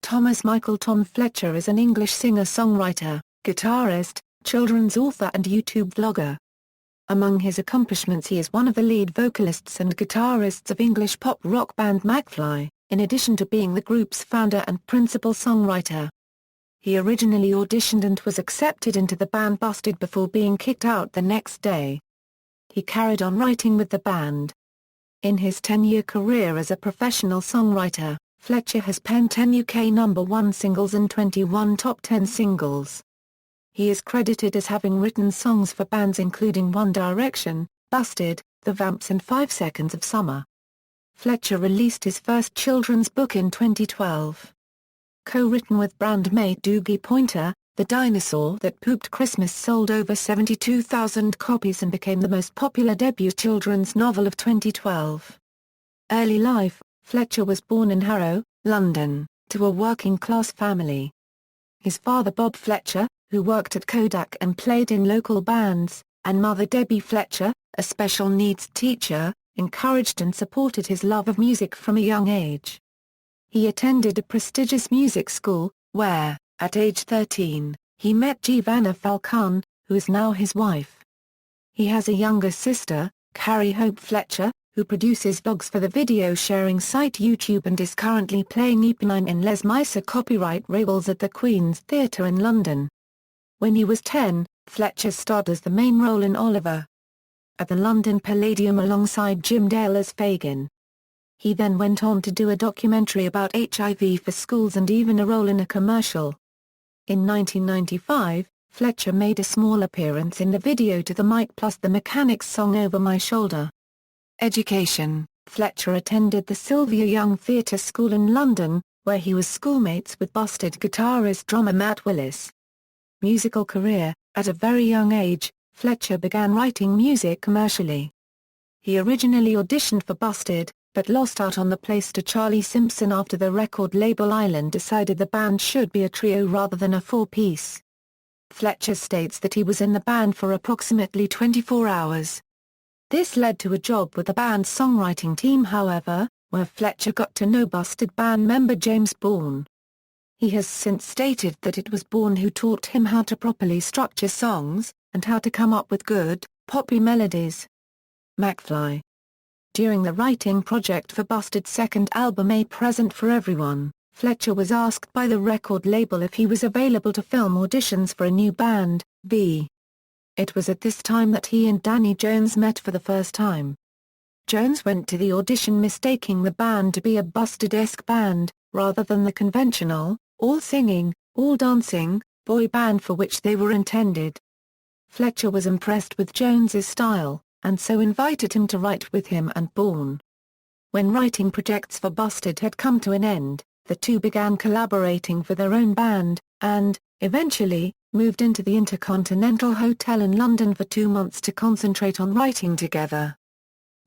Thomas Michael Tom Fletcher is an English singer-songwriter, guitarist, children's author and YouTube vlogger. Among his accomplishments, he is one of the lead vocalists and guitarists of English pop rock band McFly, in addition to being the group's founder and principal songwriter. He originally auditioned and was accepted into the band Busted before being kicked out the next day. He carried on writing with the band. In his 10-year career as a professional songwriter, Fletcher has penned 10 UK #1 singles and 21 top 10 singles. He is credited as having written songs for bands including One Direction, Busted, The Vamps and 5 Seconds of Summer. Fletcher released his first children's book in 2012. Co-written with bandmate Dougie Poynter, The Dinosaur That Pooped Christmas sold over 72,000 copies and became the most popular debut children's novel of 2012. Early life: Fletcher was born in Harrow, London, to a working-class family. His father Bob Fletcher, who worked at Kodak and played in local bands, and mother Debbie Fletcher, a special needs teacher, encouraged and supported his love of music from a young age. He attended a prestigious music school, where, at age 13, he met Giovanna Falcone, who is now his wife. He has a younger sister, Carrie Hope Fletcher, who produces vlogs for the video-sharing site YouTube and is currently playing Eponine in Les Mis copyright Rebels at the Queen's Theatre in London. When he was 10, Fletcher starred as the main role in Oliver! At the London Palladium alongside Jim Dale as Fagin. He then went on to do a documentary about HIV for schools and even a role in a commercial. In 1995, Fletcher made a small appearance in the video to the Mike Plus the Mechanics song Over My Shoulder. Education: Fletcher attended the Sylvia Young Theatre School in London, where he was schoolmates with Busted guitarist drummer Matt Willis. Musical career: at a very young age, Fletcher began writing music commercially. He originally auditioned for Busted, but lost out on the place to Charlie Simpson after the record label Island decided the band should be a trio rather than a four-piece. Fletcher states that he was in the band for approximately 24 hours. This led to a job with the band's songwriting team, however, where Fletcher got to know Busted band member James Bourne. He has since stated that it was Bourne who taught him how to properly structure songs, and how to come up with good, poppy melodies. McFly. During the writing project for Busted's second album A Present for Everyone, Fletcher was asked by the record label if he was available to film auditions for a new band, V. It was at this time that he and Danny Jones met for the first time. Jones went to the audition mistaking the band to be a Busted-esque band, rather than the conventional, all-singing, all-dancing, boy band for which they were intended. Fletcher was impressed with Jones's style, and so invited him to write with him and Bourne. When writing projects for Busted had come to an end, the two began collaborating for their own band, and, eventually, moved into the Intercontinental Hotel in London for 2 months to concentrate on writing together.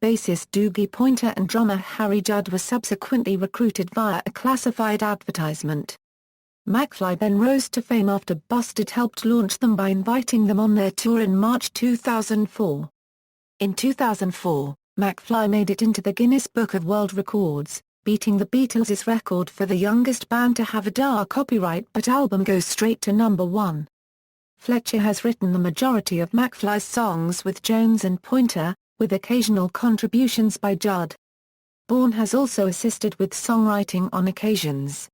Bassist Dougie Poynter and drummer Harry Judd were subsequently recruited via a classified advertisement. McFly then rose to fame after Busted helped launch them by inviting them on their tour in March 2004. In 2004, McFly made it into the Guinness Book of World Records, beating the Beatles' record for the youngest band to have a DA copyright but album go straight to #1. Fletcher has written the majority of McFly's songs with Jones and Poynter, with occasional contributions by Judd. Bourne has also assisted with songwriting on occasions.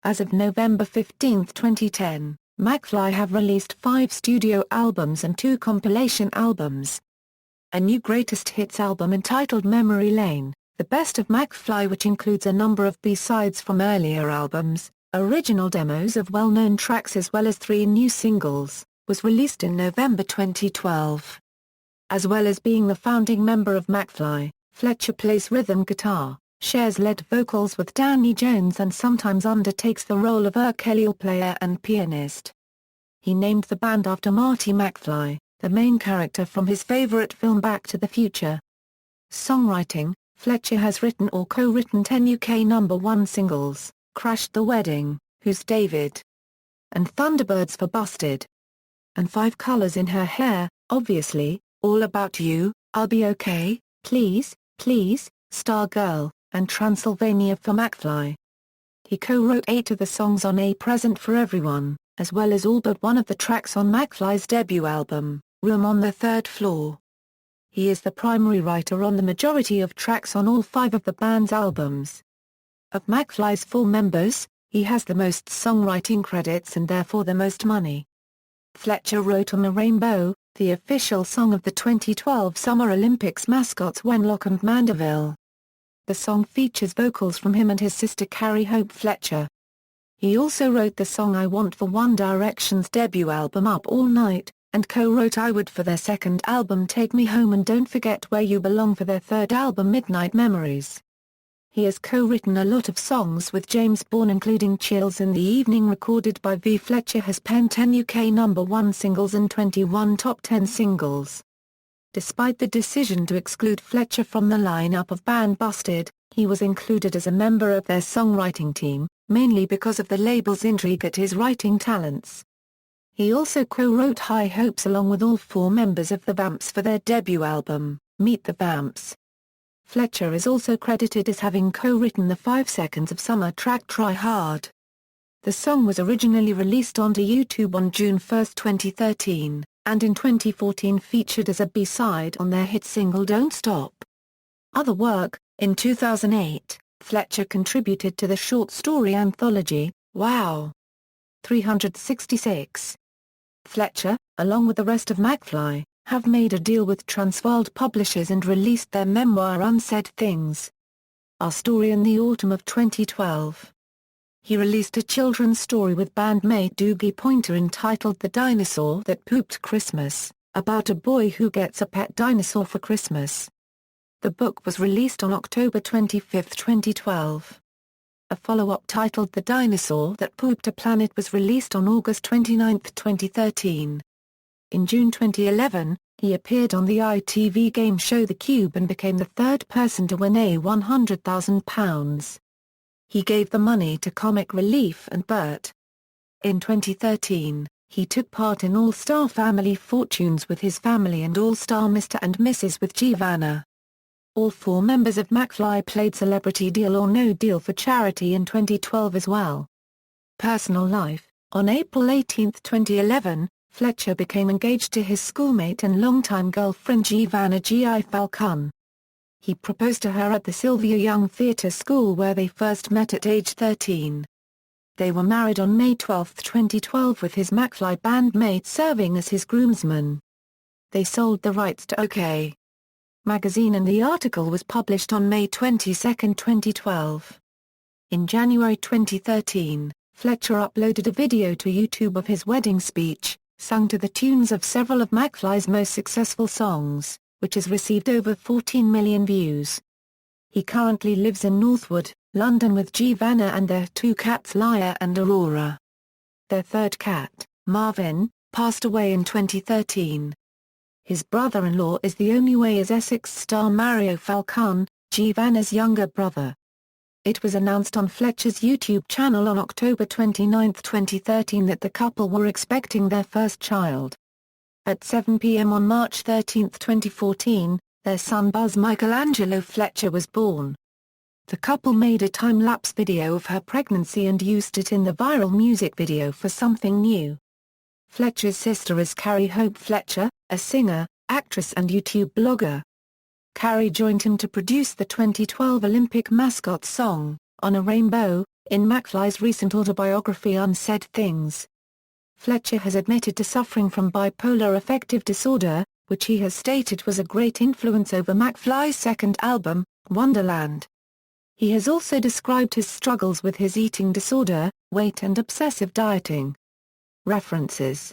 As of November 15, 2010, McFly have released 5 studio albums and 2 compilation albums. A new greatest hits album entitled Memory Lane, The Best of McFly, which includes a number of B-sides from earlier albums, original demos of well-known tracks as well as 3 new singles, was released in November 2012. As well as being the founding member of McFly, Fletcher plays rhythm guitar, shares lead vocals with Danny Jones and sometimes undertakes the role of ukulele player and pianist. He named the band after Marty McFly, the main character from his favorite film Back to the Future. Songwriting: Fletcher has written or co-written 10 UK #1 singles, Crashed the Wedding, Who's David? And Thunderbirds for Busted. And 5 Colors in Her Hair, Obviously, All About You, I'll Be Okay, Please, Please, Stargirl, and Transylvania for McFly. He co-wrote 8 of the songs on A Present for Everyone, as well as all but one of the tracks on McFly's debut album, Room on the Third Floor. He is the primary writer on the majority of tracks on all 5 of the band's albums. Of McFly's 4 members, he has the most songwriting credits and therefore the most money. Fletcher wrote On the Rainbow, the official song of the 2012 Summer Olympics mascots Wenlock and Mandeville. The song features vocals from him and his sister Carrie Hope Fletcher. He also wrote the song I Want for One Direction's debut album Up All Night, and co-wrote I Would for their second album Take Me Home and Don't Forget Where You Belong for their third album Midnight Memories. He has co-written a lot of songs with James Bourne including Chills in the Evening recorded by V. Fletcher has penned 10 UK #1 singles and 21 top 10 singles. Despite the decision to exclude Fletcher from the lineup of band Busted, he was included as a member of their songwriting team, mainly because of the label's intrigue at his writing talents. He also co-wrote High Hopes along with all 4 members of the Vamps for their debut album, Meet the Vamps. Fletcher is also credited as having co-written the 5 Seconds of Summer track Try Hard. The song was originally released onto YouTube on June 1, 2013, and in 2014 featured as a B-side on their hit single Don't Stop. Other work: in 2008, Fletcher contributed to the short story anthology, Wow! 366. Fletcher, along with the rest of McFly, have made a deal with Transworld Publishers and released their memoir Unsaid Things. Our Story in the autumn of 2012. He released a children's story with bandmate Dougie Poynter entitled The Dinosaur That Pooped Christmas, about a boy who gets a pet dinosaur for Christmas. The book was released on October 25, 2012. A follow-up titled The Dinosaur That Pooped a Planet was released on August 29, 2013. In June 2011, he appeared on the ITV game show The Cube and became the 3rd person to win a £100,000. He gave the money to Comic Relief and Bert. In 2013, he took part in All-Star Family Fortunes with his family and All-Star Mr. and Mrs. with Giovanna. All 4 members of McFly played Celebrity Deal or No Deal for charity in 2012 as well. Personal life: on April 18, 2011, Fletcher became engaged to his schoolmate and longtime girlfriend Giovanna G.I. Falcone. He proposed to her at the Sylvia Young Theatre School where they first met at age 13. They were married on May 12, 2012 with his McFly bandmate serving as his groomsman. They sold the rights to OK! magazine and the article was published on May 22, 2012. In January 2013, Fletcher uploaded a video to YouTube of his wedding speech, sung to the tunes of several of McFly's most successful songs, which has received over 14 million views. He currently lives in Northwood, London with Giovanna and their 2 cats Lyra and Aurora. Their 3rd cat, Marvin, passed away in 2013. His brother-in-law is The Only Way as Essex star Mario Falcone, Giovanna's younger brother. It was announced on Fletcher's YouTube channel on October 29, 2013 that the couple were expecting their first child. At 7 p.m. on March 13, 2014, their son Buzz Michelangelo Fletcher was born. The couple made a time-lapse video of her pregnancy and used it in the viral music video for Something New. Fletcher's sister is Carrie Hope Fletcher, a singer, actress and YouTube blogger. Carrie joined him to produce the 2012 Olympic mascot song, On a Rainbow, in McFly's recent autobiography Unsaid Things. Fletcher has admitted to suffering from bipolar affective disorder, which he has stated was a great influence over McFly's second album, Wonderland. He has also described his struggles with his eating disorder, weight and obsessive dieting. References.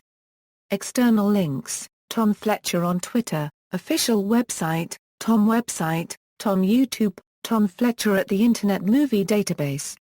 External links: Tom Fletcher on Twitter, official website, Tom website, Tom YouTube, Tom Fletcher at the Internet Movie Database.